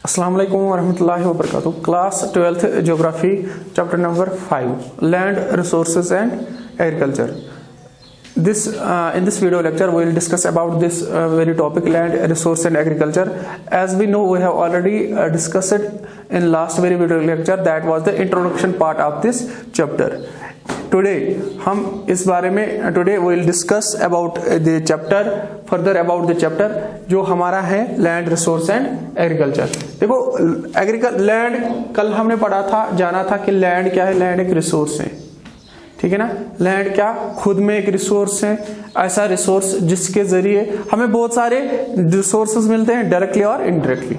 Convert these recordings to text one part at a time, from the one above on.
अस्सलाम वालेकुम वरहमतुल्लाहि वबरकातुहू। Class 12th geography chapter number 5 land resources and agriculture. In this video lecture we will discuss about this very topic, land resource and agriculture. As we know, we have already discussed it in last very video lecture, that was the introduction part of this chapter. Today हम इस बारे में today we will discuss about the chapter, further about the chapter जो हमारा है land resource and agriculture। देखो land कल हमने पढ़ा था, जाना था कि लैंड क्या है। लैंड एक रिसोर्स है, ठीक है ना। लैंड क्या खुद में एक रिसोर्स है, ऐसा रिसोर्स जिसके जरिए हमें बहुत सारे रिसोर्सेज मिलते हैं डायरेक्टली और इनडायरेक्टली।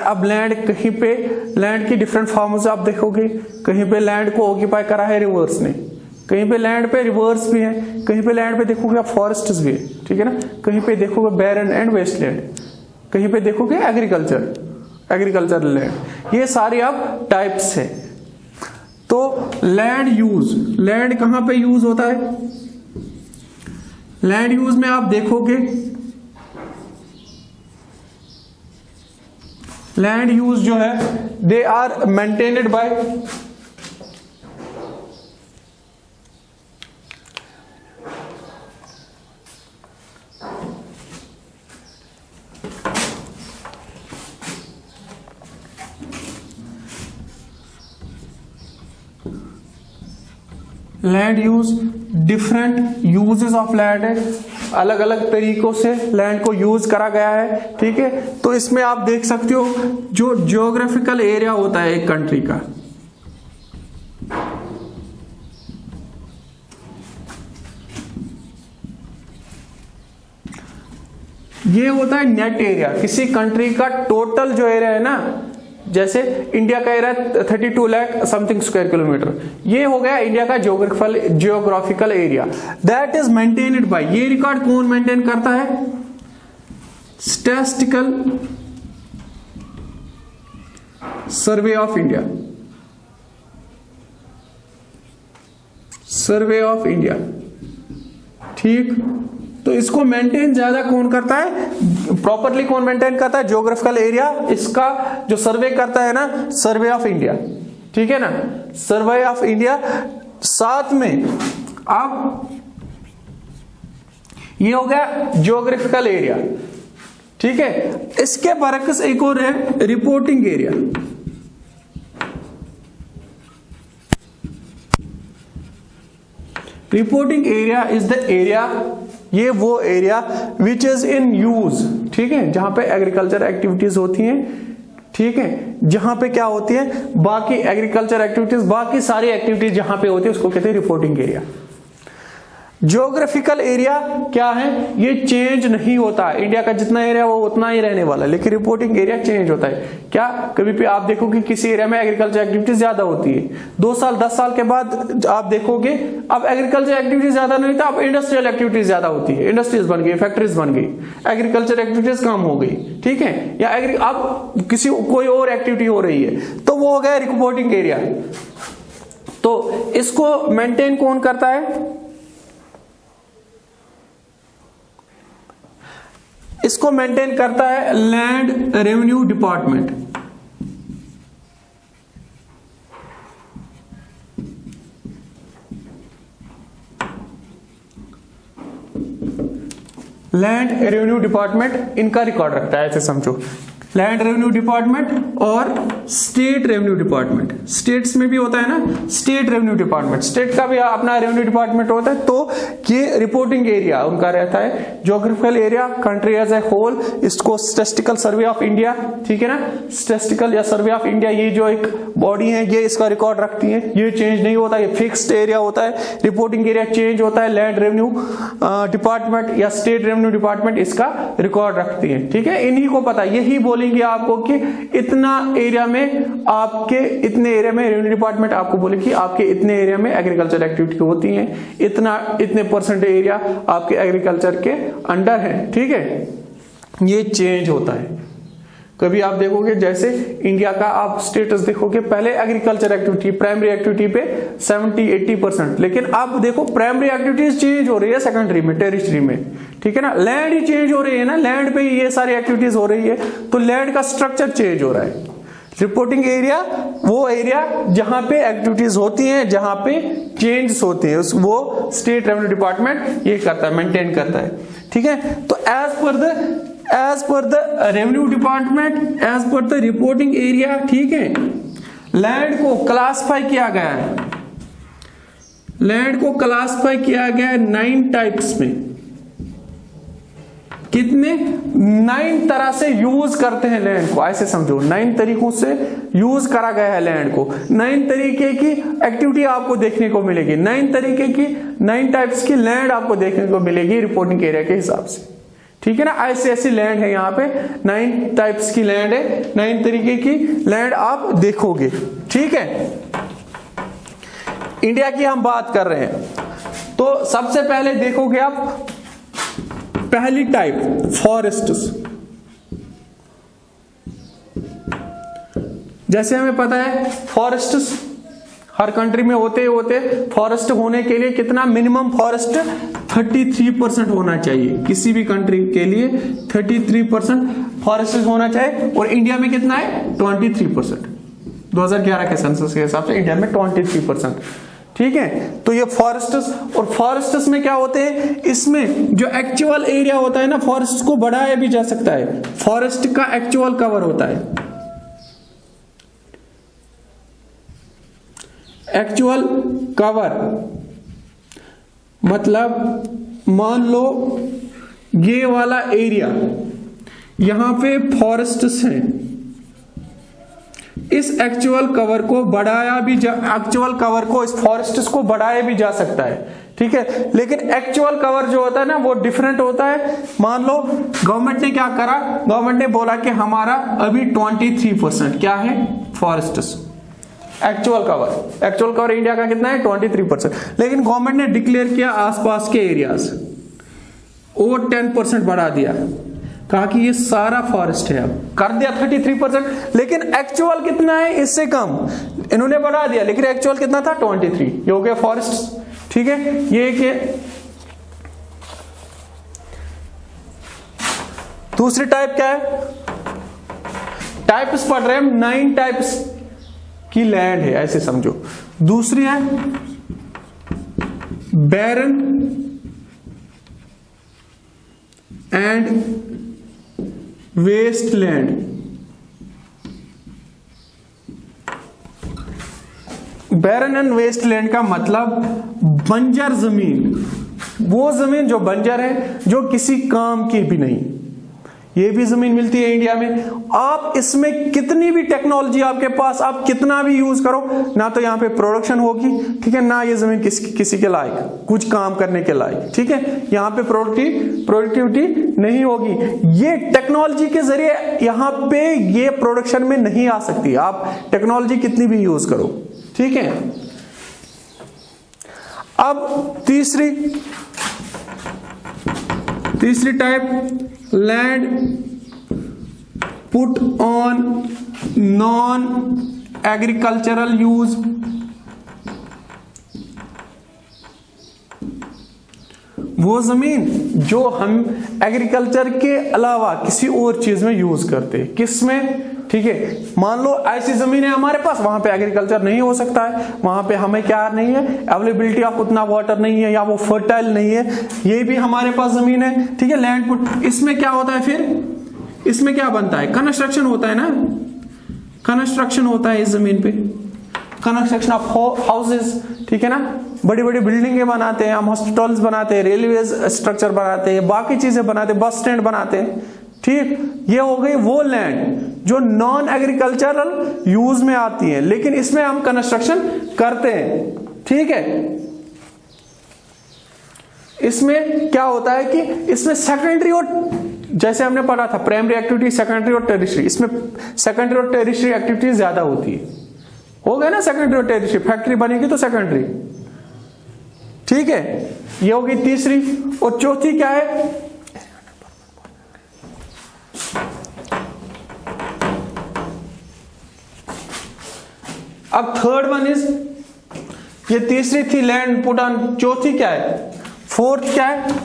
अब लैंड कहीं पे लैंड की डिफरेंट फॉर्म्स आप देखोगे। कहीं पे लैंड को ऑक्यूपाई करा है रिवर्स ने, कहीं पे लैंड पे रिवर्स भी है, कहीं पे लैंड पे देखोगे आप फॉरेस्ट भी है, ठीक है ना। कहीं पे देखोगे बैरन एंड वेस्टलैंड, कहीं पे देखोगे एग्रीकल्चर लैंड। ये सारे आप टाइप्स है। तो लैंड कहां पे यूज होता है? लैंड यूज में आप देखोगे लैंड यूज जो है they are maintained by land use. Different uses of land है, अलग अलग तरीकों से लैंड को यूज करा गया है, ठीक है। तो इसमें आप देख सकते हो जो जियोग्राफिकल एरिया होता है एक कंट्री का, ये होता है नेट एरिया। किसी कंट्री का टोटल जो एरिया है ना, जैसे इंडिया का area 32 lakh something square kilometre, ये हो गया इंडिया का geographical area. That is maintained by, ये रिकॉर्ड कौन मेंटेन करता है? स्टैटिस्टिकल सर्वे ऑफ इंडिया, ठीक। तो इसको मेंटेन ज्यादा कौन करता है? प्रॉपरली कौन मेंटेन करता है? Geographical area. इसका जो सर्वे करता है ना, सर्वे ऑफ इंडिया, ठीक है ना, सर्वे ऑफ इंडिया। साथ में अब ये हो गया जियोग्राफिकल एरिया, ठीक है। इसके बरक्स एक और है reporting area. Reporting area is the area, ये वो area which is in use, ठीक है, जहां पे एग्रीकल्चर एक्टिविटीज होती हैं, ठीक है। जहां पे क्या होती है बाकी एग्रीकल्चर एक्टिविटीज, बाकी सारी एक्टिविटीज जहां पे होती है उसको कहते हैं रिपोर्टिंग एरिया। जियोग्राफिकल एरिया क्या है? ये चेंज नहीं होता, इंडिया का जितना एरिया वो उतना ही रहने वाला है, लेकिन रिपोर्टिंग एरिया चेंज होता है। क्या कभी भी आप देखोगे किसी एरिया में एग्रीकल्चर एक्टिविटीज ज्यादा होती है, 2 साल 10 साल के बाद आप देखोगे अब एग्रीकल्चर एक्टिविटीज ज्यादा नहीं होता, अब इंडस्ट्रियल एक्टिविटीज ज्यादा होती है। इंडस्ट्रीज बन गई, फैक्ट्रीज बन गई, एग्रीकल्चर एक्टिविटीज कम हो गई, ठीक है। या अब किसी कोई और एक्टिविटी हो रही है, तो वो हो गया रिपोर्टिंग एरिया। तो इसको मेंटेन कौन करता है? इसको मेंटेन करता है land revenue department. Land revenue department इनका रिकॉर्ड रखता है, ऐसे समझो। लैंड रेवेन्यू डिपार्टमेंट और स्टेट रेवेन्यू डिपार्टमेंट, स्टेट्स में भी होता है ना स्टेट रेवेन्यू डिपार्टमेंट, स्टेट का भी अपना रेवेन्यू डिपार्टमेंट होता है। तो ये रिपोर्टिंग एरिया उनका रहता है। Geographical area country as a whole, इसको स्टैटिस्टिकल सर्वे ऑफ इंडिया, ठीक है ना, स्टैटिस्टिकल या सर्वे ऑफ इंडिया, ये जो एक बॉडी है ये इसका रिकॉर्ड रखती है। ये चेंज नहीं होता, ये फिक्स्ड एरिया होता है। रिपोर्टिंग एरिया चेंज होता है, लैंड रेवेन्यू डिपार्टमेंट या स्टेट रेवेन्यू डिपार्टमेंट इसका रिकॉर्ड रखती है, ठीक है। इन्हीं को पता, यही बोलेंगे आपको कि इतना एरिया में आपके इतने एरिया में रेवेन्यू डिपार्टमेंट आपको बोले कि आपके इतने एरिया में एग्रीकल्चर एक्टिविटी होती है, इतने परसेंट एरिया आपके एग्रीकल्चर के अंडर है, ठीक है। ये चेंज होता है, कभी आप देखोगे जैसे इंडिया का आप स्टेटस देखोगे, पहले एग्रीकल्चर एक्टिविटी प्राइमरी एक्टिविटी पे 70-80%, लेकिन अब देखो प्राइमरी एक्टिविटीज चेंज हो रही है सेकेंडरी में, टेरिटरी में, ठीक है ना, लैंड ही चेंज हो रही है ना, लैंड पे ये सारी एक्टिविटीज हो रही है, तो लैंड का स्ट्रक्चर चेंज हो रहा है। रिपोर्टिंग एरिया वो एरिया जहां पे एक्टिविटीज होती हैं, जहां पे चेंज होती है, वो स्टेट रेवेन्यू डिपार्टमेंट ये करता है, मेंटेन करता है, ठीक है। तो as per the revenue department, as per the reporting area, ठीक है, लैंड को क्लासिफाई किया गया है, लैंड को क्लासिफाई किया गया है 9 टाइप्स में। कितने? 9 तरह से यूज करते हैं लैंड को, ऐसे समझो 9 तरीकों से यूज करा गया है लैंड को। 9 तरीके की एक्टिविटी आपको देखने को मिलेगी, 9 तरीके की 9 टाइप्स की लैंड आपको देखने को मिलेगी रिपोर्टिंग एरिया के हिसाब से, ठीक है ना। ऐसी ऐसी लैंड है यहाँ पे, 9 टाइप्स की लैंड है, 9 तरीके की लैंड आप देखोगे, ठीक है। इंडिया की हम बात कर रहे हैं, तो सबसे पहले देखोगे आप पहली टाइप फॉरेस्ट्स। जैसे हमें पता है फॉरेस्ट्स हर कंट्री में होते फॉरेस्ट होने के लिए कितना मिनिमम फॉरेस्ट 33% होना चाहिए, किसी भी कंट्री के लिए 33% फॉरेस्ट होना चाहिए, और इंडिया में कितना है 23%। 2011 के सेंसस के हिसाब से इंडिया में 23%, ठीक है। तो ये फॉरेस्ट्स, और फॉरेस्ट्स में क्या होते हैं, इसमें जो एक्चुअल एरिया होता है ना, फॉरेस्ट को बढ़ाया भी जा सकता है, फॉरेस्ट का एक्चुअल कवर होता है, एक्चुअल कवर मतलब मान लो ये वाला एरिया यहां पे फॉरेस्ट्स हैं, इस एक्चुअल कवर को बढ़ाया भी एक्चुअल कवर को, इस फॉरेस्ट्स को बढ़ाया भी जा सकता है, ठीक है। लेकिन एक्चुअल कवर जो होता है ना वो डिफरेंट होता है। मान लो गवर्नमेंट ने क्या करा, गवर्नमेंट ने बोला कि हमारा अभी 23% क्या है फॉरेस्ट्स, एक्चुअल कवर इंडिया का कितना है 23%, लेकिन गवर्नमेंट ने डिक्लेयर किया आसपास के एरियाज और 10% बढ़ा दिया, कहा कि ये सारा फॉरेस्ट है, अब कर दिया 33%, लेकिन एक्चुअल कितना है इससे कम, इन्होंने बढ़ा दिया, लेकिन एक्चुअल कितना था 23, ये हो गया फॉरेस्ट, ठीक है। ये कि दूसरी टाइप क्या है, टाइप्स पढ़ रहे हैं, 9 टाइप्स की लैंड है, ऐसे समझो। दूसरी है barren and waste land. Barren and waste land का मतलब बंजर जमीन, वो जमीन जो बंजर है, जो किसी काम की भी नहीं, ये भी जमीन मिलती है इंडिया में। आप इसमें कितनी भी टेक्नोलॉजी आपके पास, आप कितना भी यूज करो ना, तो यहां पे प्रोडक्शन होगी, ठीक है ना, ये जमीन किसी के लायक, कुछ काम करने के लायक, ठीक है। यहां पे प्रोडक्टिविटी नहीं होगी, ये टेक्नोलॉजी के जरिए यहां पे ये प्रोडक्शन में नहीं आ सकती, आप टेक्नोलॉजी कितनी भी यूज करो, ठीक है। अब तीसरी type land put on non agricultural use. वो जमीन जो हम एग्रीकल्चर के अलावा किसी और चीज में यूज करते, किसमें, ठीक है। मान लो ऐसी जमीन है हमारे पास, वहां पे एग्रीकल्चर नहीं हो सकता है, वहां पे हमें क्या नहीं है, अवेलेबिलिटी ऑफ उतना वाटर नहीं है, या वो फर्टाइल नहीं है, ये भी हमारे पास जमीन है, ठीक है। लैंड पुट, इसमें क्या होता है, फिर इसमें क्या बनता है, कंस्ट्रक्शन होता है ना, कंस्ट्रक्शन होता है इस जमीन पे, कंस्ट्रक्शन ऑफ हाउसेस, ठीक है ना, बड़ी बड़ी बिल्डिंगें बनाते हैं हम, हॉस्पिटल्स बनाते हैं, रेलवे स्ट्रक्चर बनाते हैं, बाकी चीजें बनाते हैं, बस स्टैंड बनाते हैं, ठीक। ये हो गई वो लैंड जो नॉन एग्रीकल्चरल यूज में आती है, लेकिन इसमें हम कंस्ट्रक्शन करते हैं, ठीक है। इसमें क्या होता है कि इसमें सेकेंडरी और, जैसे हमने पढ़ा था प्राइमरी एक्टिविटी, सेकेंडरी और टेरिटरी, इसमें सेकेंडरी और टेरिटरी एक्टिविटी ज्यादा होती है, हो गया ना, सेकेंडरी और टेरिटरी, फैक्ट्री बनेगी तो सेकेंडरी, ठीक है। ये होगी तीसरी, और चौथी क्या है, अब थर्ड वन इज, ये तीसरी थी लैंड पुट ऑन, चौथी क्या है, फोर्थ क्या है,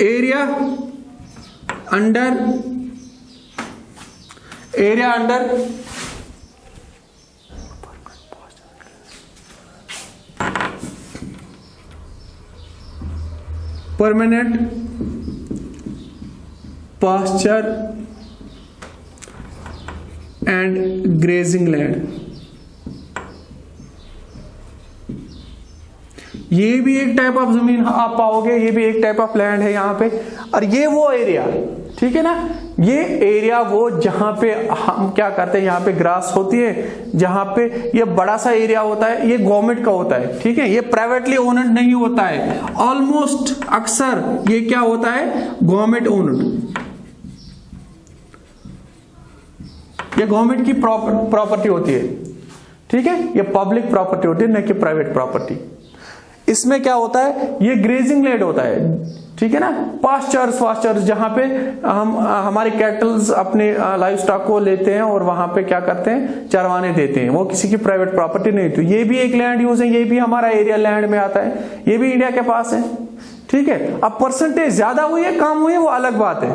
area under permanent pasture and grazing land. ये भी एक टाइप ऑफ जमीन आप पाओगे, ये भी एक टाइप ऑफ लैंड है यहाँ पे। और ये वो एरिया, ठीक है ना, ये एरिया वो जहां पे हम क्या करते हैं, यहाँ पे ग्रास होती है, जहां पे ये बड़ा सा एरिया होता है, ये गवर्नमेंट का होता है, ठीक है, ये प्राइवेटली ओनड नहीं होता है, ऑलमोस्ट अक्सर ये क्या होता है, गवर्नमेंट ओनड, ये गवर्नमेंट की प्रॉपर्टी होती है, ठीक है, ये पब्लिक प्रॉपर्टी होती है, न कि प्राइवेट प्रॉपर्टी। इसमें क्या होता है, ये ग्रेजिंग लैंड होता है, ठीक है ना, पास्चर्स जहां पे हम हमारे कैटल्स अपने लाइव स्टॉक को लेते हैं और वहां पे क्या करते हैं, चरवाने देते हैं, वो किसी की प्राइवेट प्रॉपर्टी नहीं। तो ये भी एक लैंड यूज है, ये भी हमारा एरिया लैंड में आता है, ये भी इंडिया के पास है, ठीक है। अब परसेंटेज ज्यादा हुई है कम हुई है वो अलग बात है,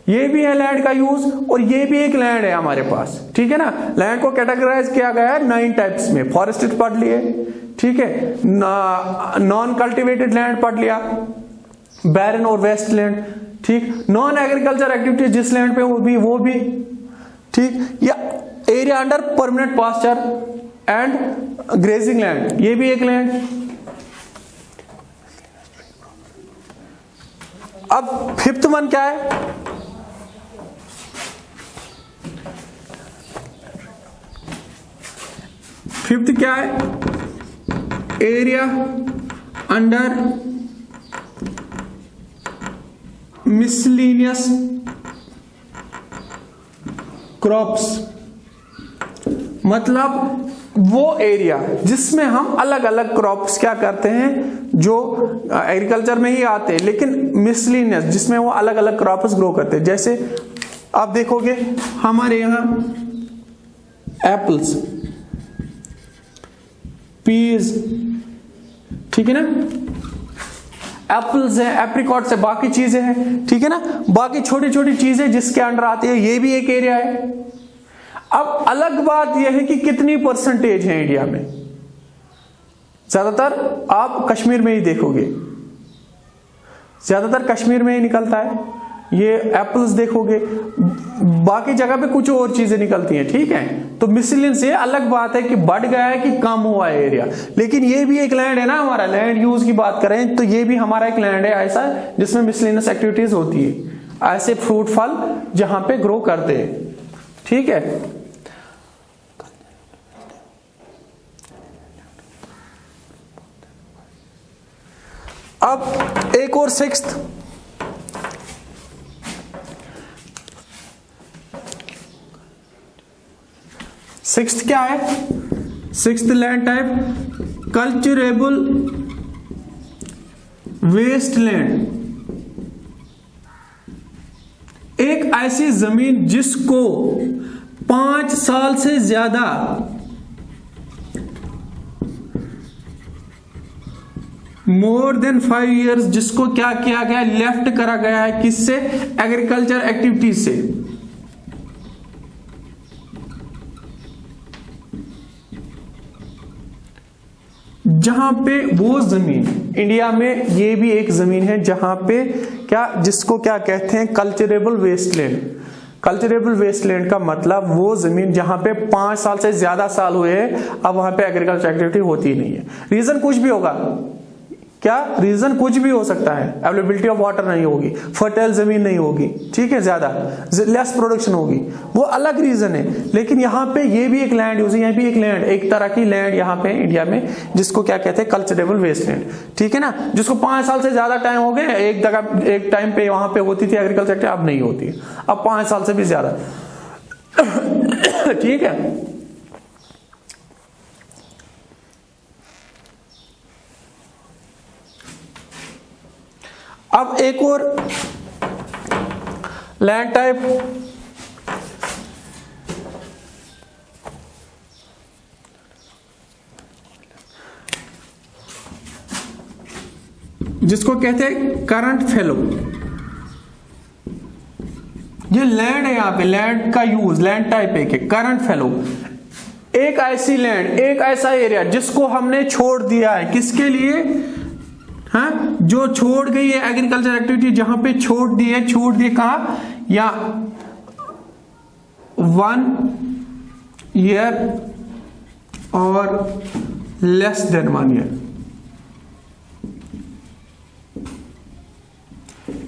ये भी है लैंड का यूज, और ये भी एक लैंड है हमारे पास, ठीक है ना। लैंड को कैटेगराइज किया गया है 9 टाइप्स में, फॉरेस्टेड पढ़ लिए, ठीक है, नॉन कल्टिवेटेड लैंड पढ़ लिया, बैरन और वेस्ट लैंड, ठीक, नॉन एग्रीकल्चर एक्टिविटी जिस लैंड पे वो भी ठीक, या area under permanent pasture and grazing land, ये भी एक लैंड। अब फिफ्थ वन क्या है, फिफ्थ क्या है, एरिया अंडर मिसलेनियस क्रॉप्स, मतलब वो एरिया जिसमें हम अलग अलग क्रॉप्स क्या करते हैं, जो एग्रीकल्चर में ही आते हैं, लेकिन मिसलेनियस जिसमें वो अलग अलग क्रॉप्स ग्रो करते हैं। जैसे आप देखोगे हमारे यहां एप्पल्स, पीज, ठीक है ना, एप्पल्स है, एप्रिकॉट्स है, बाकी चीजें हैं, ठीक है ना, बाकी छोटी छोटी चीजें जिसके अंडर आती है, ये भी एक एरिया है। अब अलग बात यह है कि कितनी परसेंटेज है इंडिया में, ज्यादातर आप कश्मीर में ही देखोगे, ज्यादातर कश्मीर में ही निकलता है ये एप्पल्स देखोगे, बाकी जगह पे कुछ और चीजें निकलती हैं, ठीक है। तो मिसलेनियस से अलग बात है कि बढ़ गया है कि कम हुआ है एरिया, लेकिन ये भी एक लैंड है ना, हमारा लैंड यूज की बात करें तो ये भी हमारा एक लैंड है ऐसा जिसमें मिसलेनियस एक्टिविटीज होती है, ऐसे फ्रूट फल जहां पे ग्रो करते हैं, ठीक है। अब एक और सिक्स्थ, सिक्स्थ क्या है, sixth land type culturable waste land, एक ऐसी जमीन जिसको 5 साल से ज्यादा मोर देन 5 years जिसको क्या किया गया, लेफ्ट करा गया है, किससे, एग्रीकल्चर एक्टिविटीज से। जहां पे वो जमीन, इंडिया में ये भी एक जमीन है जहां पे क्या, जिसको क्या कहते हैं, कल्चरेबल वेस्टलैंड। कल्चरेबल वेस्टलैंड का मतलब वो जमीन जहां पे 5 साल से ज्यादा साल हुए हैं, अब वहां पे एग्रीकल्चर एक्टिविटी होती ही नहीं है। रीजन कुछ भी होगा, क्या रीजन कुछ भी हो सकता है, अवेलेबिलिटी ऑफ वाटर नहीं होगी, फर्टाइल जमीन नहीं होगी, ठीक है, ज्यादा लेस प्रोडक्शन होगी, वो अलग रीजन है। लेकिन यहाँ पे ये भी एक लैंड यूज है, यहाँ भी एक लैंड, एक तरह की लैंड यहाँ पे इंडिया में जिसको क्या कहते हैं, कल्चरेबल वेस्टलैंड, ठीक है ना, जिसको 5 साल से ज्यादा टाइम हो गए, एक जगह एक टाइम पे वहां पे होती थी एग्रीकल्चर, अब नहीं होती, अब 5 साल से भी ज्यादा, ठीक है। अब एक और लैंड टाइप जिसको कहते हैं करंट फैलो। ये लैंड है, यहां पे लैंड का यूज, लैंड टाइप एक है करंट फैलो। एक ऐसी लैंड, एक ऐसा एरिया जिसको हमने छोड़ दिया है, किसके लिए? हाँ, जो छोड़ गई है एग्रीकल्चर एक्टिविटी, जहां पे छोड़ दी है, छोड़ दिए कहा, या 1 ईयर और लेस देन 1 ईयर।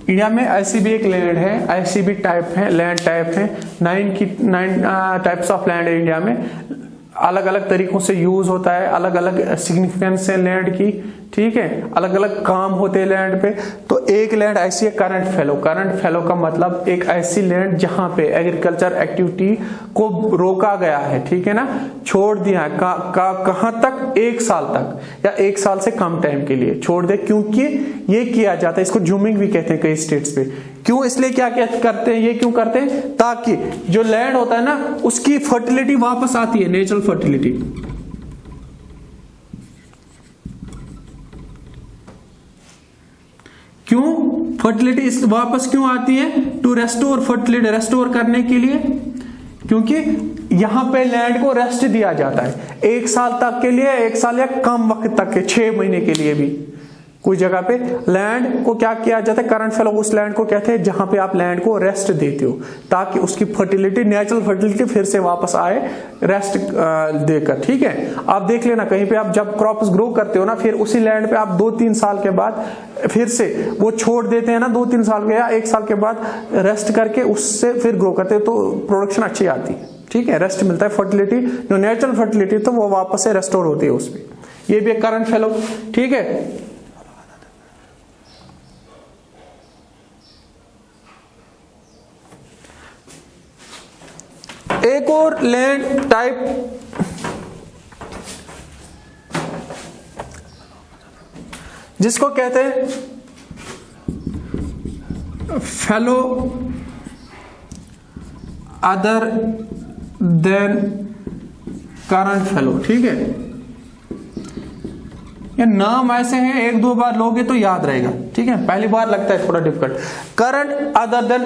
इंडिया में ऐसी भी एक लैंड है, ऐसी भी टाइप है, लैंड टाइप है, 9 टाइप्स ऑफ लैंड है इंडिया में। अलग अलग तरीकों से यूज होता है, अलग अलग सिग्निफिकेंस है लैंड की, ठीक है, अलग अलग काम होते हैं लैंड पे। तो एक लैंड ऐसी है करंट फैलो। करंट फैलो का मतलब एक ऐसी लैंड जहां पे एग्रीकल्चर एक्टिविटी को रोका गया है, ठीक है ना, छोड़ दिया है। कहां तक? 1 साल तक या 1 साल से कम टाइम के लिए छोड़ दे, क्योंकि ये किया जाता है, इसको जूमिंग भी कहते हैं कई स्टेट्स पे। क्यों? इसलिए क्या करते हैं, ये क्यों करते हैं? ताकि जो लैंड होता है ना, उसकी फर्टिलिटी वापस आती है, नेचुरल फर्टिलिटी। क्यों फर्टिलिटी वापस क्यों आती है? टू रेस्टोर फर्टिलिटी, रेस्टोर करने के लिए, क्योंकि यहां पे लैंड को रेस्ट दिया जाता है 1 साल तक के लिए, 1 साल या कम वक्त तक के, 6 महीने के लिए भी। कोई जगह पे लैंड को क्या किया जाता है? करंट फैलो उस लैंड को कहते हैं जहां पे आप लैंड को रेस्ट देते हो, ताकि उसकी फर्टिलिटी, नेचुरल फर्टिलिटी फिर से वापस आए रेस्ट देकर, ठीक है। आप देख लेना कहीं पे आप जब क्रॉप्स ग्रो करते हो ना, फिर उसी लैंड पे आप 2-3 साल के बाद फिर से वो छोड़ देते हैं ना, 2-3 साल के या 1 साल के बाद रेस्ट करके उससे फिर ग्रो करते हैं, तो प्रोडक्शन अच्छी आती है, ठीक है, रेस्ट मिलता है, फर्टिलिटी जो नेचुरल फर्टिलिटी तो वो वापस से रेस्टोर होती है उसमें। ये भी एक करंट फैलो, ठीक है। एक और लैंड टाइप जिसको कहते हैं फैलो अदर देन करंट फैलो, ठीक है। ये नाम ऐसे हैं, 1-2 बार लोगे तो याद रहेगा, ठीक है, पहली बार लगता है थोड़ा difficult. Current other than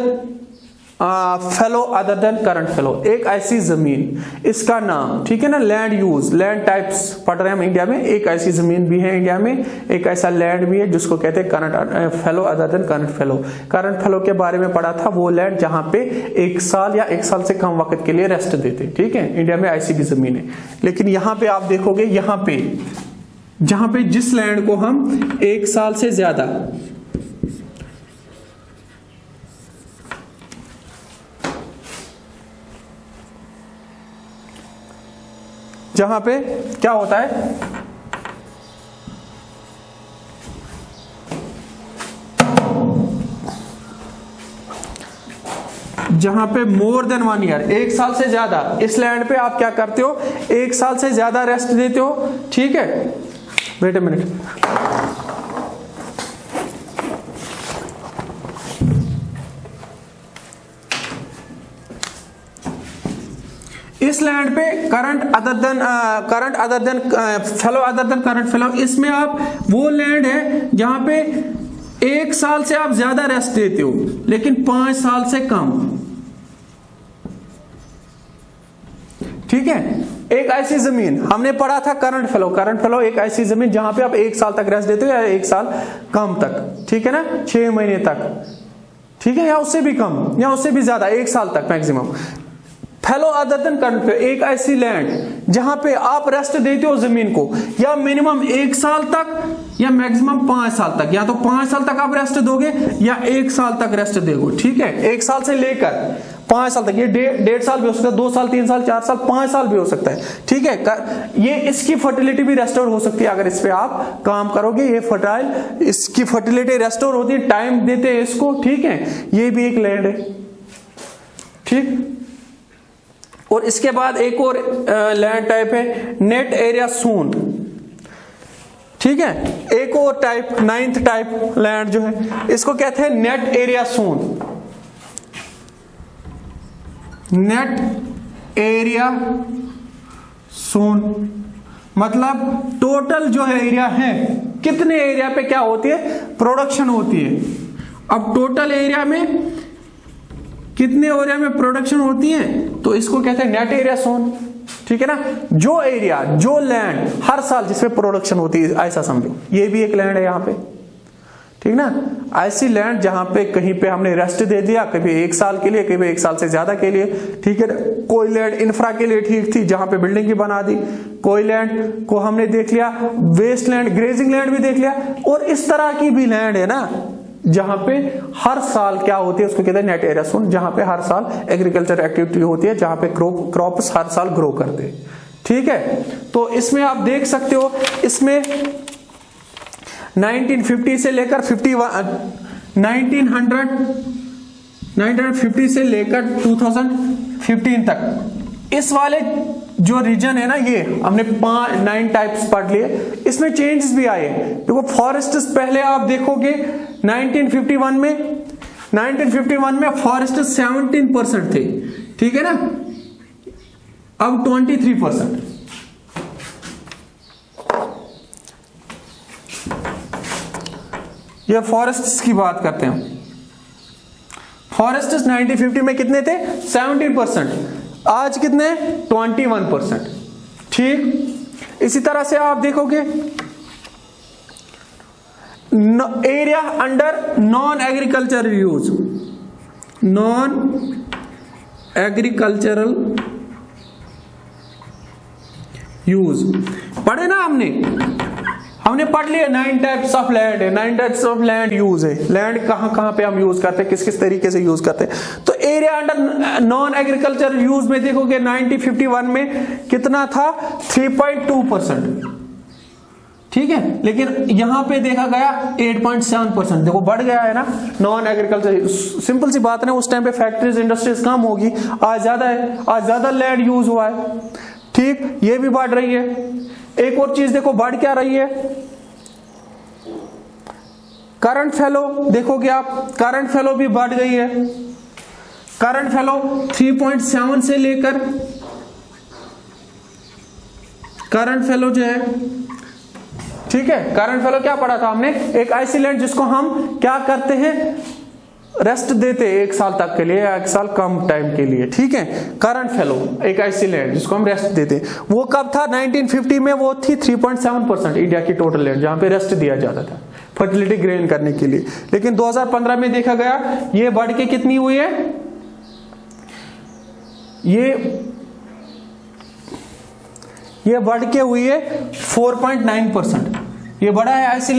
fellow, other than current fellow, एक ऐसी जमीन, इसका नाम, ठीक है ना। लैंड यूज, लैंड टाइप्स पढ़ रहे हैं हम इंडिया में। एक ऐसी जमीन भी है इंडिया में, एक ऐसा लैंड भी है जिसको कहते हैं current fellow other than current fellow. Current fellow के बारे में पढ़ा था, वो लैंड जहां पे 1 साल या 1 साल से कम वक्त के लिए रेस्ट देते, ठीक है। इंडिया में ऐसी भी जमीन है, लेकिन यहां पे आप देखोगे, यहां पे जहां पे जिस लैंड को हम 1 साल से ज्यादा, जहां पे क्या होता है, जहां पे मोर देन 1 ईयर, 1 साल से ज्यादा, इस लैंड पे आप क्या करते हो, 1 साल से ज्यादा रेस्ट देते हो, ठीक है। वेट अ मिनट, इस लैंड पे current other than fellow other than current fellow, इसमें आप वो लैंड है जहां पे 1 साल से आप ज्यादा रेस्ट देते हो, लेकिन 5 साल से कम, ठीक है। एक ऐसी जमीन हमने पढ़ा था करंट फेलो। करंट फेलो एक ऐसी जमीन जहां पे आप 1 साल तक रेस्ट देते हो या 1 साल कम तक, ठीक है ना, 6 महीने तक, ठीक है, या उससे भी कम या उससे भी ज्यादा, 1 साल तक maximum. Fellow other than current fellow, एक ऐसी लैंड जहां पे आप रेस्ट देते हो जमीन को, या मिनिमम 1 साल तक या मैक्सिमम 5 साल तक, या तो 5 साल तक आप रेस्ट दोगे या 1 साल तक रेस्ट दोगे, ठीक है। 1 साल से लेकर 5 साल तक, ये 1.5 साल भी हो सकता है, 2 साल, 3 साल, 4 साल, 5 साल भी हो सकता है, ठीक है। ये इसकी फर्टिलिटी भी रेस्टोर हो सकती है अगर इस पे आप काम करोगे। ये फर्टाइल, इसकी फर्टिलिटी रेस्टोर होती है, टाइम देते हैं इसको, ठीक है। ये भी एक लैंड है, ठीक। और इसके बाद एक और लैंड टाइप है नेट एरिया सोन, ठीक है। एक और टाइप, 9th टाइप लैंड जो है, इसको कहते हैं नेट एरिया सोन। नेट एरिया सोन मतलब टोटल जो है एरिया है कितने एरिया पे क्या होती है, प्रोडक्शन होती है। अब टोटल एरिया में कितने एरिया में प्रोडक्शन होती है, तो इसको कहते हैं नेट एरिया सोन, ठीक है ना। जो एरिया, जो लैंड हर साल जिसमें प्रोडक्शन होती है, ऐसा समझो ये भी एक लैंड है यहाँ पे, ठीक ना। ऐसी लैंड जहां पे कहीं पे हमने रेस्ट दे दिया, कभी 1 साल के लिए, कभी 1 साल से ज्यादा के लिए, ठीक है। कोई लैंड इंफ्रा के लिए ठीक थी, जहां पे बिल्डिंग ही बना दी। कोई लैंड को हमने देख लिया वेस्ट लैंड, ग्रेजिंग लैंड भी देख लिया। और इस तरह की भी लैंड है ना जहां पे हर साल क्या होती है, उसको कहते हैं नेट एरिया जोन, जहां पे हर साल एग्रीकल्चर एक्टिविटी होती है, जहां पे क्रॉप्स हर साल ग्रो करते हैं, ठीक है। तो इसमें आप देख सकते हो, इसमें 1950 से लेकर 1950 से लेकर 2015 तक इस वाले जो रीजन है ना, ये हमने 9 टाइप्स पढ़ लिए। इसमें चेंजेस भी आए। देखो फॉरेस्ट्स पहले आप देखोगे 1951 में फॉरेस्ट 17% थे, ठीक है ना। अब 23%। ये फॉरेस्ट्स की बात करते हैं। फॉरेस्ट्स 1950 में कितने थे, 17%। आज कितने, 21%, ठीक। इसी तरह से आप देखोगे area under non agricultural use, non agricultural use पढ़े ना हमने पढ़ लिया। 9 टाइप्स ऑफ लैंड है, 9 टाइप्स ऑफ लैंड यूज है। लैंड कहां पे हम यूज करते हैं, किस किस तरीके से यूज करते हैं। तो area under non agriculture use में देखोगे 1951 में कितना था, 3.2%, ठीक है। लेकिन यहां पे देखा गया 8.7%, देखो बढ़ गया है ना नॉन एग्रीकल्चर। सिंपल सी बात है, उस टाइम पे फैक्ट्रीज इंडस्ट्रीज कम होगी, आज ज्यादा है, आज ज्यादा लैंड यूज हुआ है, ठीक। ये भी बढ़ रही है। एक और चीज देखो बढ़ क्या रही है, करंट फैलो देखोगे आप, करंट फैलो भी बढ़ गई है। करंट फैलो 3.7 से लेकर, करंट फैलो जो है, ठीक है। करंट फैलो क्या पढ़ा था हमने, एक ऐसी लैंड जिसको हम क्या करते हैं, रेस्ट देते 1 साल तक के लिए, 1 साल कम टाइम के लिए, ठीक है। करंट फेलो एक ऐसी लैंड जिसको हम रेस्ट देते, वो कब था, 1950 में वो थी 3.7% इंडिया की टोटल लैंड, जहां पे रेस्ट दिया जाता था फर्टिलिटी ग्रेन करने के लिए। लेकिन 2015 में देखा गया ये बढ़ के कितनी हुई है, ये बढ़ के हुई है 4.9%। ये बढ़ा है ऐसी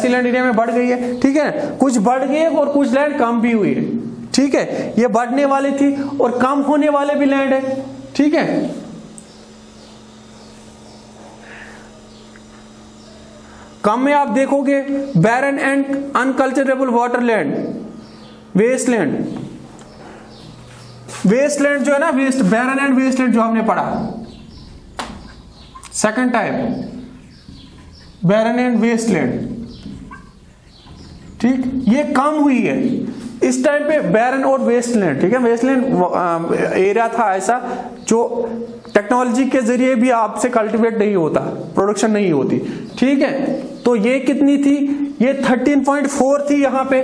लैंड एरिया में बढ़ गई है, ठीक है। कुछ बढ़ गई है और कुछ लैंड कम भी हुई है, ठीक है। ये बढ़ने वाली थी और कम होने वाले भी लैंड है, ठीक है। कम में आप देखोगे barren and unculturable water land, wasteland जो है ना, बैरन एंड वेस्टलैंड जो हमने पढ़ा, second type barren and wasteland, ठीक। ये कम हुई है इस टाइम पे बैरन और वेस्टलैंड, ठीक है। वेस्टलैंड एरिया था ऐसा जो टेक्नोलॉजी के जरिए भी आपसे कल्टीवेट नहीं होता, प्रोडक्शन नहीं होती, ठीक है। तो ये कितनी थी, ये 13.4 थी यहां पे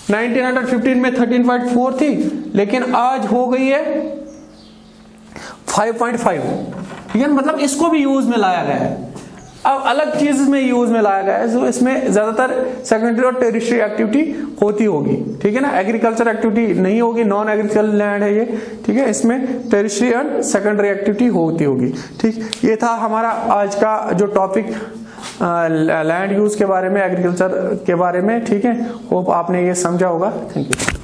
1915 में 13.4 थी, लेकिन आज हो गई है 5.5, ठीक है। मतलब इसको भी यूज में लाया गया है, अब अलग चीज में यूज में लाया गया है। तो इसमें ज्यादातर सेकेंडरी और टेरिटरी एक्टिविटी होती होगी, ठीक है ना। एग्रीकल्चर एक्टिविटी नहीं होगी, नॉन एग्रीकल्चर लैंड है ये, ठीक है। इसमें टेरिटरी एंड सेकेंडरी एक्टिविटी होती होगी, ठीक। ये था हमारा आज का जो टॉपिक लैंड यूज के बारे में, एग्रीकल्चर के बारे में, ठीक है। होप आपने ये समझा होगा। Thank you.